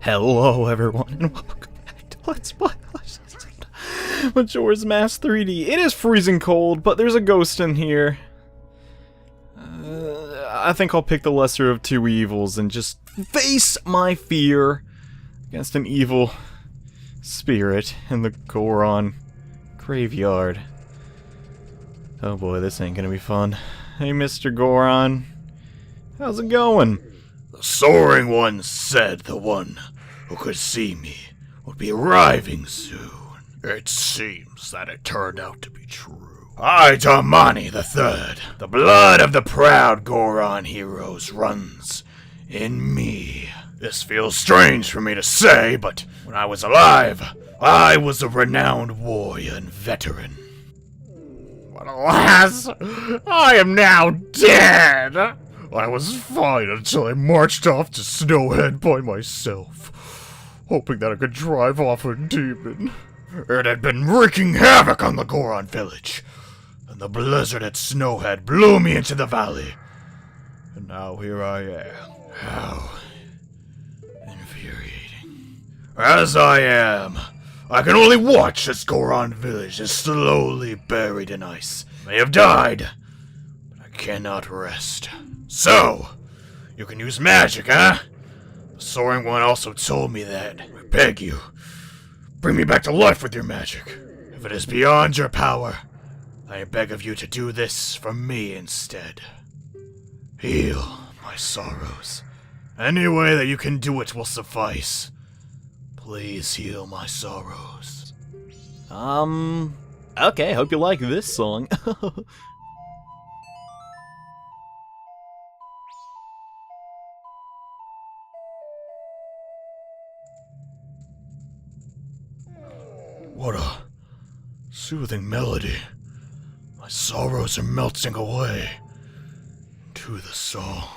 Hello everyone, and welcome back to Let's Play Majora's Mask 3D. It is freezing cold, but there's a ghost in here. I think I'll pick the lesser of two evils and just face my fear against an evil spirit in the Goron Graveyard. Oh boy, this ain't gonna be fun. Hey Mr. Goron, how's it going? The soaring one said the one who could see me would be arriving soon. It seems that it turned out to be true. I, Darmani III, the blood of the proud Goron heroes runs in me. This feels strange for me to say, but when I was alive, I was a renowned warrior and veteran. But alas, I am now dead! I was fine until I marched off to Snowhead by myself, hoping that I could drive off a demon. It had been wreaking havoc on the Goron village, and the blizzard at Snowhead blew me into the valley. And now here I am. How infuriating. As I am, I can only watch as Goron village is slowly buried in ice. I have died, but I cannot rest. So, you can use magic, huh? The Soaring One also told me that. I beg you, bring me back to life with your magic. If it is beyond your power, I beg of you to do this for me instead. Heal my sorrows. Any way that you can do it will suffice. Please heal my sorrows. Okay, hope you like this song. What a soothing melody. My sorrows are melting away to the song.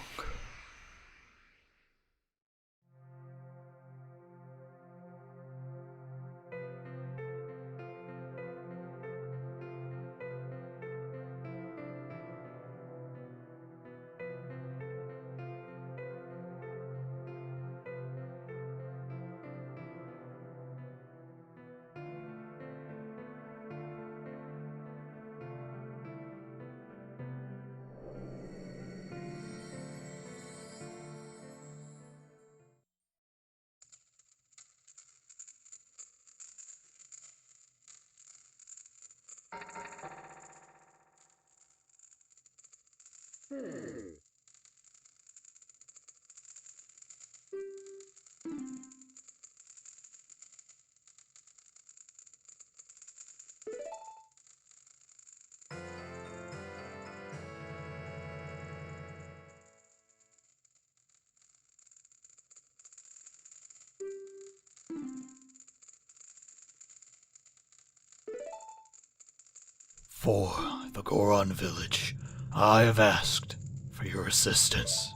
For the Goron village, I have asked for your assistance.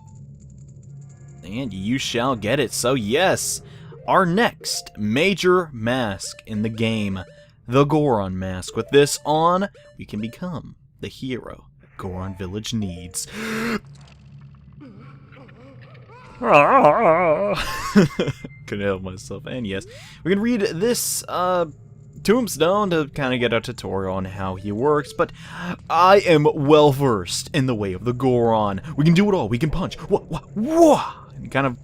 And you shall get it. So yes, our next major mask in the game, the Goron mask. With this on, we can become the hero that Goron village needs. Couldn't help myself. And yes, we can read this tombstone to kind of get a tutorial on how he works, but I am well versed in the way of the Goron. We can do it all. We can punch, and kind of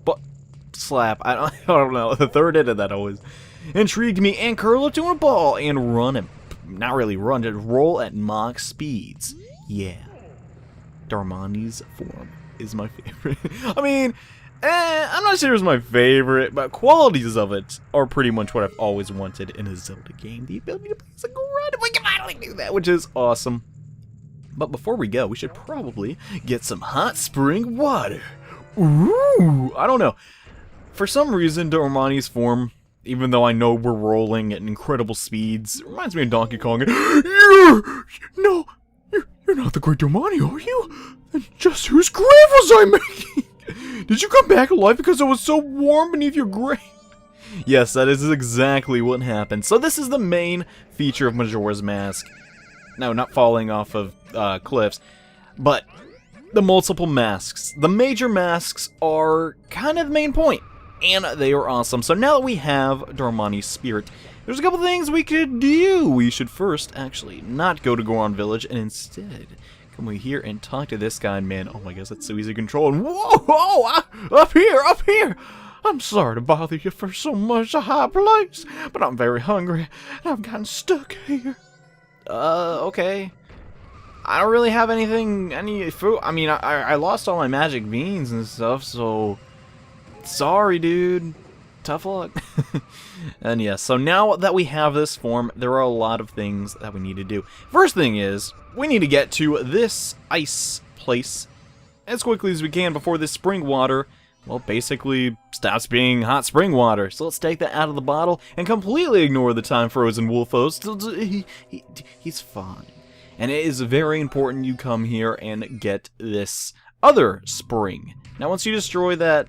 slap. I don't know. The third hit of that always intrigued me. And curl up to a ball and run it. Not really run, just roll at mock speeds. Yeah, Darmani's form is my favorite. I mean, I'm not sure it's my favorite, but qualities of it are pretty much what I've always wanted in a Zelda game. The ability to play as a Goron, if we can finally do that, which is awesome. But before we go, we should probably get some hot spring water. Ooh, I don't know. For some reason, Darmani's form, even though I know we're rolling at incredible speeds, reminds me of Donkey Kong. You're not the great Darmani, are you? And just whose grave was I making? Did you come back alive because it was so warm beneath your grave? Yes, that is exactly what happened. So this is the main feature of Majora's Mask. No, not falling off of cliffs, but the multiple masks. The major masks are kind of the main point. and they are awesome. So now that we have Darmani's spirit, there's a couple things we could do. We should first actually not go to Goron Village and instead come over here and talk to this guy. And man, oh my gosh, that's so easy to control. And whoa, up here. I'm sorry to bother you for so much a high place, but I'm very hungry and I've gotten stuck here. Okay. I don't really have any food. I mean, I lost all my magic beans and stuff, so sorry, dude. Tough luck. And yeah, so now that we have this form, there are a lot of things that we need to do. First thing is, we need to get to this ice place as quickly as we can before this spring water, well, basically stops being hot spring water. So let's take that out of the bottle and completely ignore the time frozen Wolfos. He's fine. And it is very important you come here and get this other spring. Now, once you destroy that,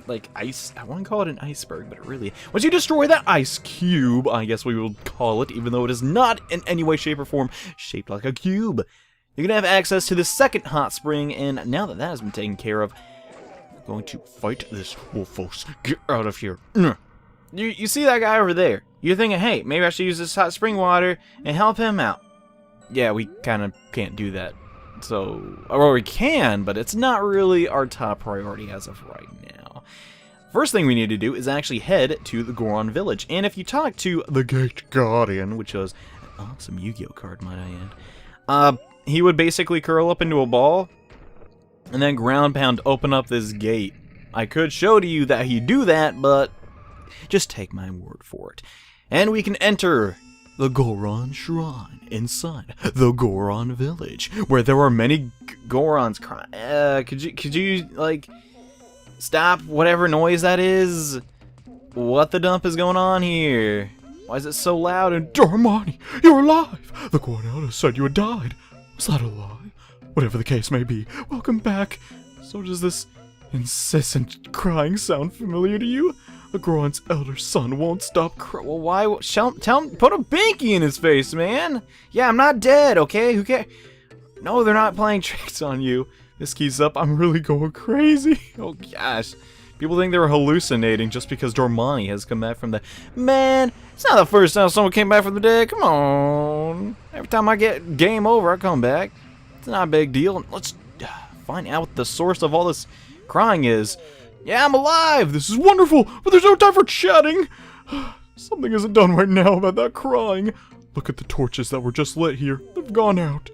like ice, I want to call it an iceberg, but really, once you destroy that ice cube, I guess we will call it, even though it is not in any way, shape, or form shaped like a cube, you're gonna have access to the second hot spring. And now that that has been taken care of, we're going to fight this Wolfos. Get out of here. You see that guy over there? You're thinking, hey, maybe I should use this hot spring water and help him out. Yeah, we kind of can't do that. So, or we can, but it's not really our top priority as of right now. First thing we need to do is actually head to the Goron Village. And if you talk to the Gate Guardian, which was an awesome Yu-Gi-Oh card, might I add, he would basically curl up into a ball and then ground pound open up this gate. I could show to you that he'd do that, but just take my word for it. And we can enter the Goron Shrine inside the Goron Village, where there are many Gorons crying. Could you like stop whatever noise that is? What the dump is going on here? Why is it so loud? And Darmani, you're alive! The Guanelda said you had died. Was that a lie? Whatever the case may be, welcome back. So does this incessant crying sound familiar to you? The Goron's elder son won't stop crying. Well, why? Tell him, put a binky in his face, man. Yeah, I'm not dead, okay? Who cares? No, they're not playing tricks on you. This keys up, I'm really going crazy. Oh, gosh. People think they're hallucinating just because Darmani has come back from the... Man, it's not the first time someone came back from the dead. Come on. Every time I get game over, I come back. It's not a big deal. Let's find out what the source of all this crying is. Yeah, I'm alive! This is wonderful, but there's no time for chatting! Something isn't done right now about that crying. Look at the torches that were just lit here. They've gone out.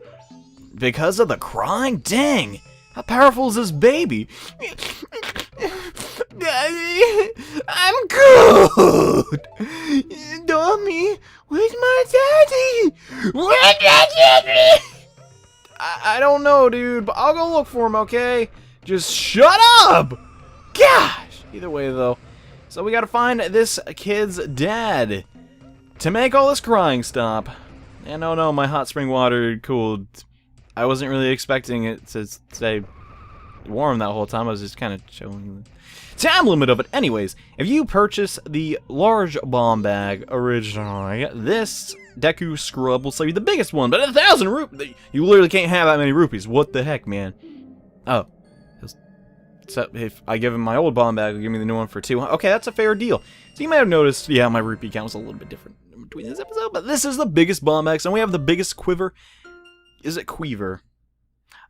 Because of the crying? Dang! How powerful is this baby? Daddy, I'm good! Dummy, where's my daddy? Where's my daddy? I don't know, dude, but I'll go look for him, okay? Just shut up! Gosh! Either way, though. So we gotta find this kid's dad to make all this crying stop. And oh no, my hot spring water cooled. I wasn't really expecting it to stay warm that whole time. I was just kind of showing the time limit of it. Anyways, if you purchase the large bomb bag originally, this Deku scrub will sell you the biggest one, but 1,000 rupees. You literally can't have that many rupees. What the heck, man? Oh. So if I give him my old bomb bag, he'll give me the new one for 200. Okay, that's a fair deal. So you might have noticed, yeah, my rupee count was a little bit different in between this episode, but this is the biggest bomb bag, so we have the biggest quiver. Is it quiver?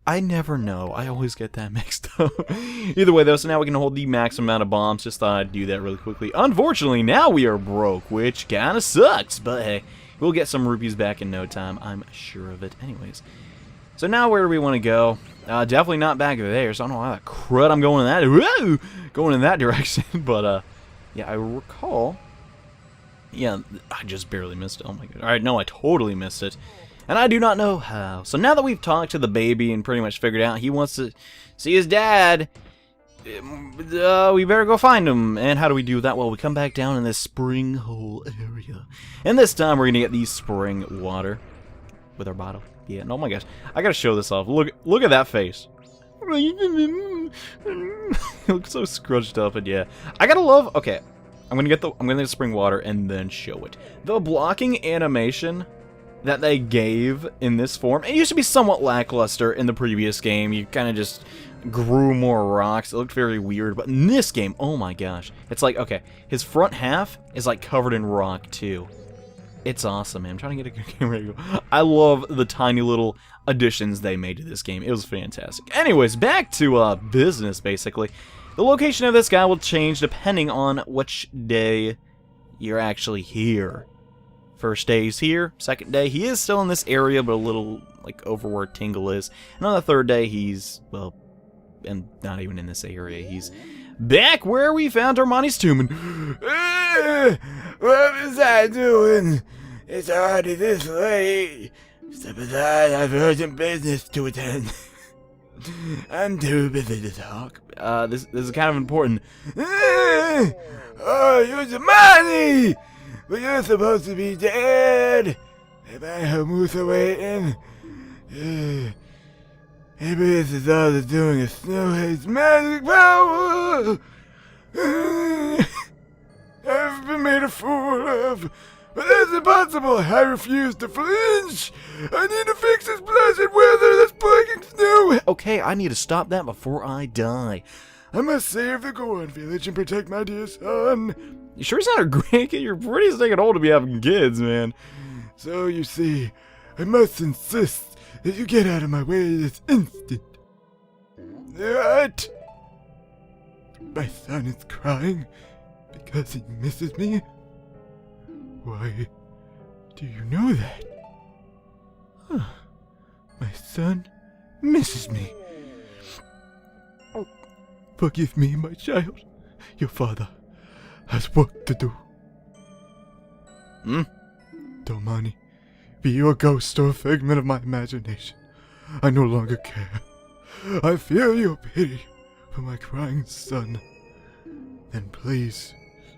I never know. I always get that mixed up. Either way, though, so now we can hold the maximum amount of bombs. Just thought I'd do that really quickly. Unfortunately, now we are broke, which kind of sucks, but hey, we'll get some rupees back in no time. I'm sure of it. Anyways. So now where do we want to go? Definitely not back there, so I don't know why the crud I'm going in that. Whoa! Going in that direction. But, yeah, I recall. Yeah, I just barely missed it. Oh my god. Alright, no, I totally missed it. And I do not know how. So now that we've talked to the baby and pretty much figured out he wants to see his dad, we better go find him. And how do we do that? Well, we come back down in this spring hole area. And this time we're going to get the spring water with our bottle. Yeah, and oh my gosh, I gotta show this off. Look at that face. It looks so scrunched up, and yeah, I gotta love. Okay, I'm gonna get the spring water and then show it. The blocking animation that they gave in this form, it used to be somewhat lackluster in the previous game. You kind of just grew more rocks. It looked very weird. But in this game, oh my gosh. It's like, okay, his front half is like covered in rock too. It's awesome, man. I'm trying to get a good camera angle. I love the tiny little additions they made to this game. It was fantastic. Anyways, back to business, basically. The location of this guy will change depending on which day you're actually here. First day he's here. Second day, he is still in this area, but a little, like, over where Tingle is. And on the third day, he's, well, and not even in this area. He's back where we found Darmani's tomb. And What was I doing? It's already this late. Step aside, I've urgent business to attend. I'm too busy to talk. this is kind of important. Oh, you're Darmani! But you're supposed to be dead. Am I Hamusa waiting? Maybe this is all the doing of Snowhead's magic power. I've been made a fool of. But that's impossible. I refuse to flinch. I need to fix this blessed weather that's plaguing Snow. Okay, I need to stop that before I die. I must save the Goron village and protect my dear son. You sure he's not a great kid? You're pretty stinking old to be having kids, man. So you see, I must insist that you get out of my way this instant. What? My son is crying because he misses me? Why, do you know that? Huh. My son misses me. Forgive me, my child. Your father has work to do. Darmani, be you a ghost or a figment of my imagination, I no longer care. I feel your pity for my crying son. Then please,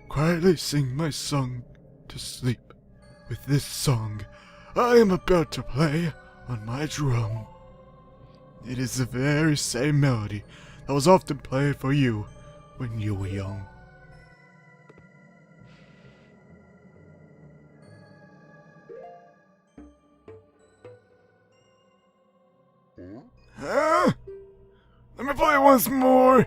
quietly sing my song to sleep with this song I am about to play on my drum. It is the very same melody that was often played for you when you were young. Huh? Let me play it once more.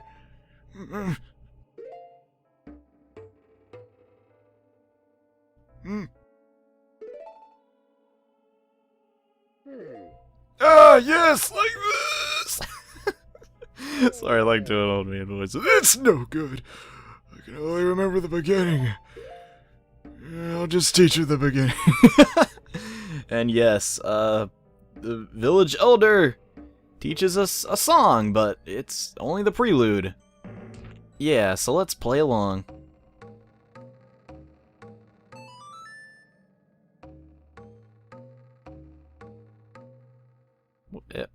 Ah, yes, like this. Sorry, I like doing old man voices. It's no good. I can only remember the beginning. I'll just teach you the beginning. And yes, the village elder teaches us a song, but it's only the prelude. Yeah, so let's play along.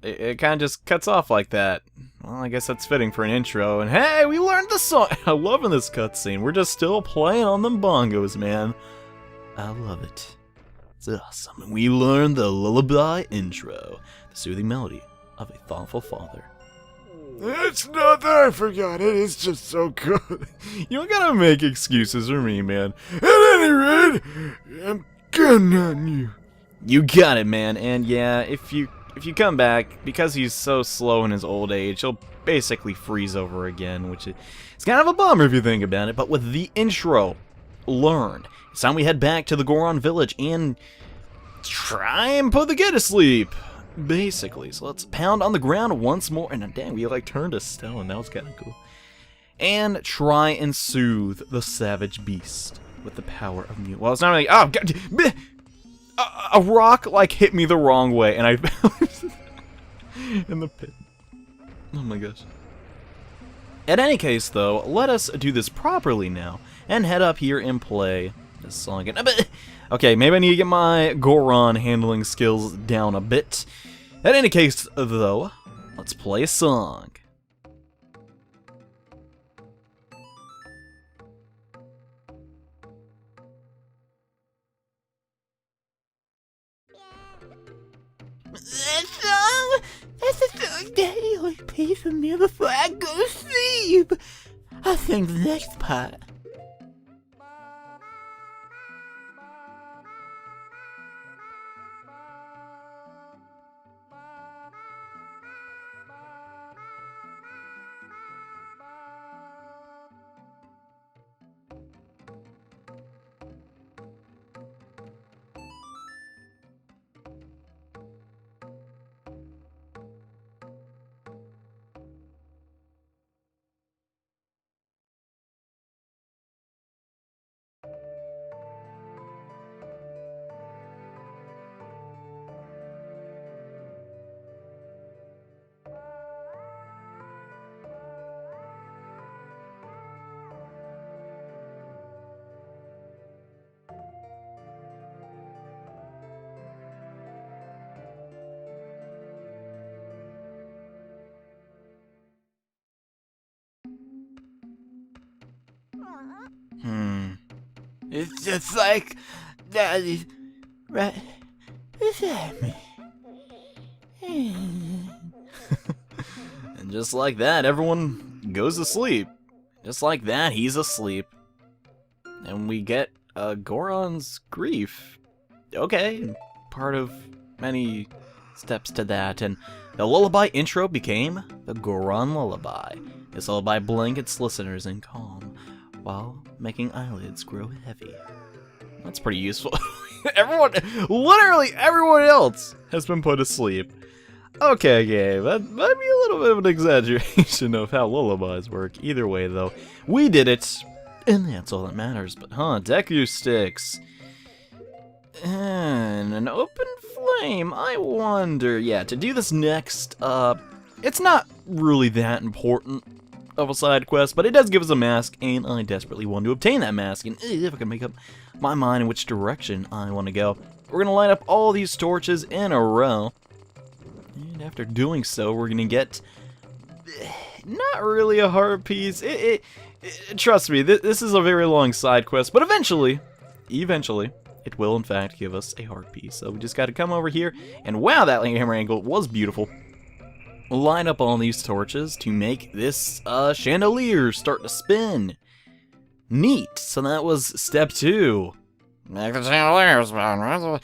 It kind of just cuts off like that. Well, I guess that's fitting for an intro. And hey, we learned the song! I'm loving this cutscene. We're just still playing on them bongos, man. I love it. It's awesome. And we learned the Lullaby intro, the soothing melody of a thoughtful father. It's not that I forgot it, it's just so good. You don't gotta make excuses for me, man. At any rate, I'm gunning on you. You got it, man. And yeah, if you come back, because he's so slow in his old age, he'll basically freeze over again, which is kind of a bummer if you think about it. But with the intro learned, it's time we head back to the Goron village and try and put the kid to sleep, basically. So let's pound on the ground once more, and dang, we like turned to stone. That was kind of cool. And try and soothe the savage beast with the power of music. Well, it's not really. Oh God! A rock like hit me the wrong way, and I fell in the pit. Oh my gosh. In any case, though, let us do this properly now and head up here and play this song again. Okay, maybe I need to get my Goron handling skills down a bit. In any case, though, let's play a song. That's the song Daddy always plays for me before I go to sleep. I'll sing the next part. It's just like Daddy, right? Is that me? And just like that, everyone goes to sleep. Just like that, he's asleep. And we get Goron's grief. Okay, part of many steps to that. And the lullaby intro became the Goron Lullaby. This lullaby blankets listeners in calm while making eyelids grow heavy. That's pretty useful. Literally everyone else has been put to sleep. Okay, game, that might be a little bit of an exaggeration of how lullabies work. Either way, though, we did it, and that's all that matters. But, Deku sticks. And an open flame, I wonder. Yeah, to do this next, it's not really that important of a side quest, but it does give us a mask, and I desperately want to obtain that mask. And if I can make up my mind in which direction I want to go, we're going to line up all these torches in a row. And after doing so, we're going to get not really a heart piece. Trust me, this is a very long side quest, but eventually, it will in fact give us a heart piece. So we just got to come over here, and wow, that hammer angle was beautiful. Line up all these torches to make this chandelier start to spin. Neat. So that was step 2. Make the chandelier spin.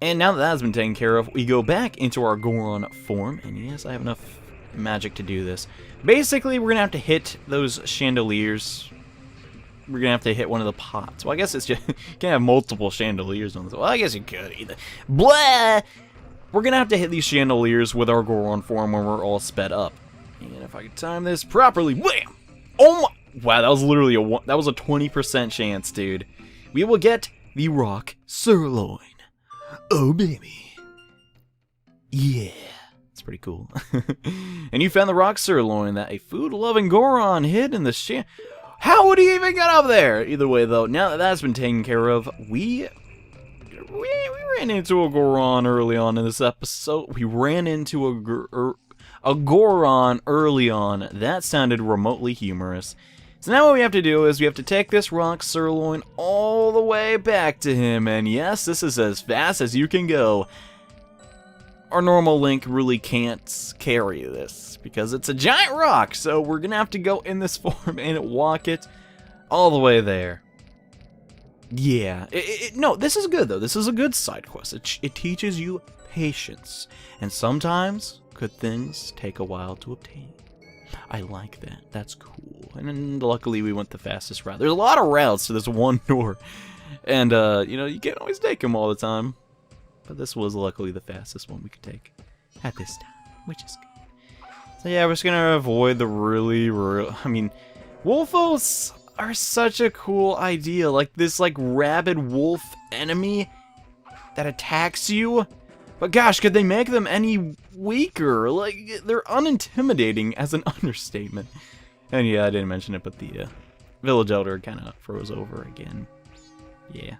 And now that that's been taken care of, we go back into our Goron form. And yes, I have enough magic to do this. Basically, we're going to have to hit those chandeliers. We're going to have to hit one of the pots. Well, I guess it's just, you can have multiple chandeliers on this. Well, I guess you could either. Blah! We're going to have to hit these chandeliers with our Goron form when we're all sped up. And if I can time this properly, wham! Oh my! Wow, that was literally that was a 20% chance, dude. We will get the rock sirloin. Oh, baby. Yeah. It's pretty cool. And you found the rock sirloin that a food-loving Goron hid in the How would he even get up there? Either way, though, now that that's been taken care of, we ran into a Goron early on in this episode. We ran into a Goron early on. That sounded remotely humorous. So now what we have to do is we have to take this rock sirloin all the way back to him. And yes, this is as fast as you can go. Our normal Link really can't carry this because it's a giant rock. So we're going to have to go in this form and walk it all the way there. Yeah, no, this is good though. This is a good side quest. It teaches you patience. And sometimes good things take a while to obtain. I like that. That's cool. And luckily we went the fastest route. There's a lot of routes to this one door. And, you know, you can't always take them all the time. But this was luckily the fastest one we could take at this time, which is good. So yeah, we're just gonna avoid the I mean, Wolfos are such a cool idea. Like this, like, rabid wolf enemy that attacks you. But gosh, could they make them any weaker? Like, they're unintimidating as an understatement. And yeah, I didn't mention it, but the village elder kind of froze over again. Yeah,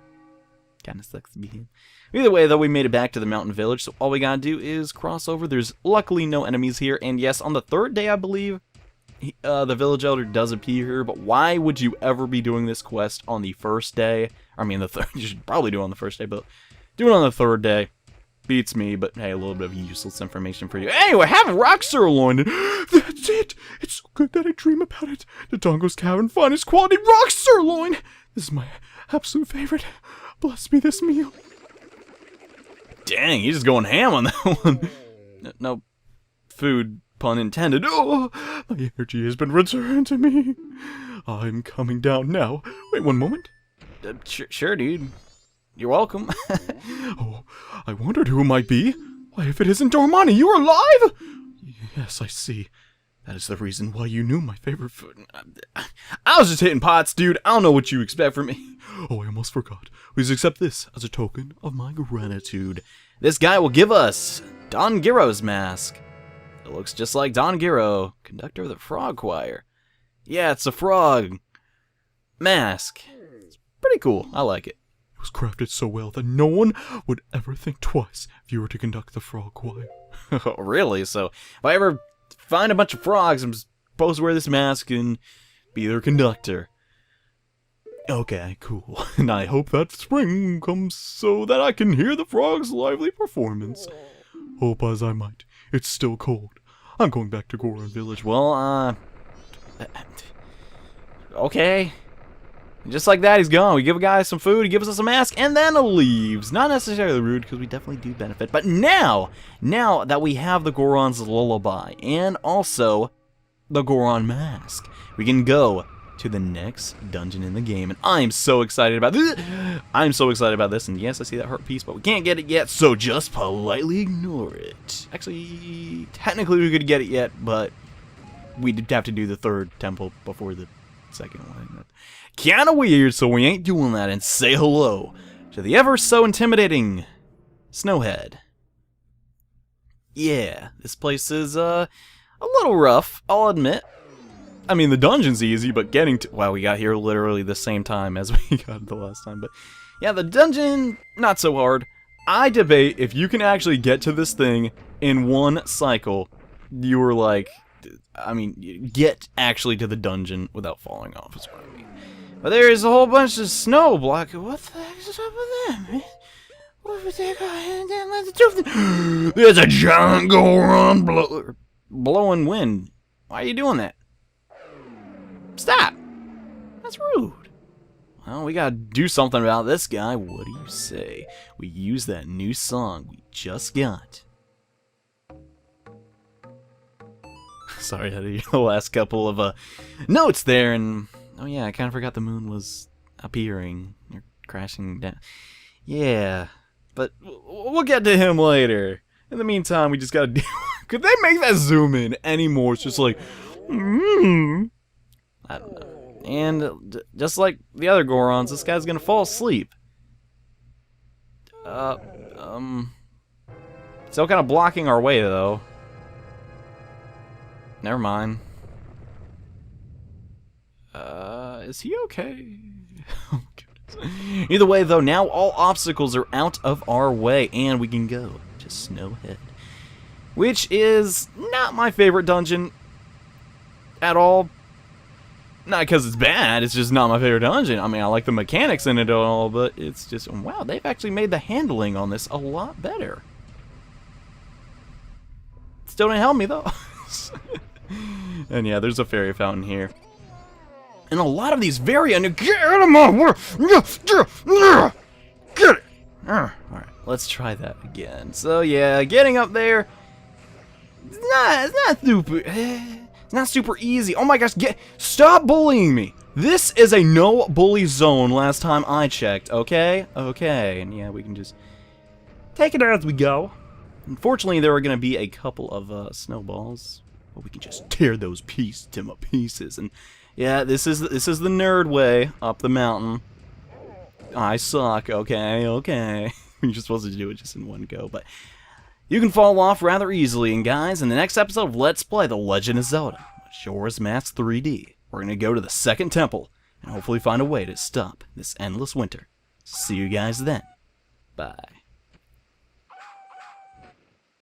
kind of sucks to be him. Either way, though, we made it back to the mountain village, so all we gotta do is cross over. There's luckily no enemies here, and yes, on the 3rd day, I believe, the village elder does appear here, but why would you ever be doing this quest on the 1st day? I mean, the 3rd, you should probably do it on the 1st day, but do it on the 3rd day. Beats me, but hey, a little bit of useless information for you. Anyway, have a rock sirloin. That's it. It's so good that I dream about it. The Dongo's Cavern finest quality rock sirloin. This is my absolute favorite. Bless me this meal. Dang, he's just going ham on that one. No food, pun intended. Oh, my energy has been returned to me. I'm coming down now. Wait one moment. Sure, dude. You're welcome. Oh, I wondered who it might be. Why, if it isn't Darmani, you're alive! Yes, I see. That is the reason why you knew my favorite food. I was just hitting pots, dude. I don't know what you expect from me. Oh, I almost forgot. Please accept this as a token of my gratitude. This guy will give us Don Giro's mask. It looks just like Don Giro, conductor of the frog choir. Yeah, it's a frog mask. It's pretty cool. I like it. It was crafted so well that no one would ever think twice if you were to conduct the frog choir. Oh, really? So if I ever find a bunch of frogs, I'm supposed to wear this mask and be their conductor. Okay, cool. And I hope that spring comes so that I can hear the frog's lively performance. Hope as I might, it's still cold. I'm going back to Goron Village. Well, okay. Just like that, he's gone. We give a guy some food, he gives us a mask, and then leaves. Not necessarily rude, because we definitely do benefit. But now that we have the Goron's Lullaby, and also the Goron mask, we can go to the next dungeon in the game. And I'm so excited about this. I'm so excited about this. And yes, I see that heart piece, but we can't get it yet, so just politely ignore it. Actually, technically we could get it yet, but we'd have to do the third temple before the second one. Kinda weird, so we ain't doing that, and say hello to the ever so intimidating Snowhead. Yeah, this place is a little rough, I'll admit. I mean, the dungeon's easy, but getting to... Wow, we got here literally the same time as we got the last time, but... Yeah, the dungeon, not so hard. I debate if you can actually get to this thing in one cycle, you were like... I mean, get actually to the dungeon without falling off is what I mean. But there's a whole bunch of snow blocking. What the heck is up with that, man? What if they got There's a giant Goron blowing wind. Why are you doing that? Stop! That's rude. Well, we gotta do something about this guy. What do you say? We use that new song we just got. Sorry, I had to hear the last couple of notes there, and oh yeah, I kind of forgot the moon was appearing or crashing down. Yeah, but we'll get to him later. In the meantime, we just gotta do. Could they make that zoom in anymore? It's just like, I don't know. And just like the other Gorons, this guy's gonna fall asleep. Still kind of blocking our way though. Never mind. Is he okay? Oh, goodness. Either way, though, now all obstacles are out of our way, and we can go to Snowhead. Which is not my favorite dungeon at all. Not because it's bad, it's just not my favorite dungeon. I mean, I like the mechanics in it all, but it's just, wow, they've actually made the handling on this a lot better. Still didn't help me, though. And yeah, there's a fairy fountain here. And a lot of these very get out of my way! Get it! Alright, let's try that again. So yeah, getting up there, it's not super easy. Oh my gosh, stop bullying me! This is a no bully zone last time I checked, okay? Okay, and yeah, we can just take it as we go. Unfortunately, there are going to be a couple of snowballs, but we can just tear those pieces to pieces. And yeah, this is the nerd way up the mountain. I suck. Okay. You're just supposed to do it just in one go, but you can fall off rather easily. And guys, in the next episode of Let's Play The Legend of Zelda Majora's Mask 3D, we're going to go to the second temple and hopefully find a way to stop this endless winter. See you guys then. Bye.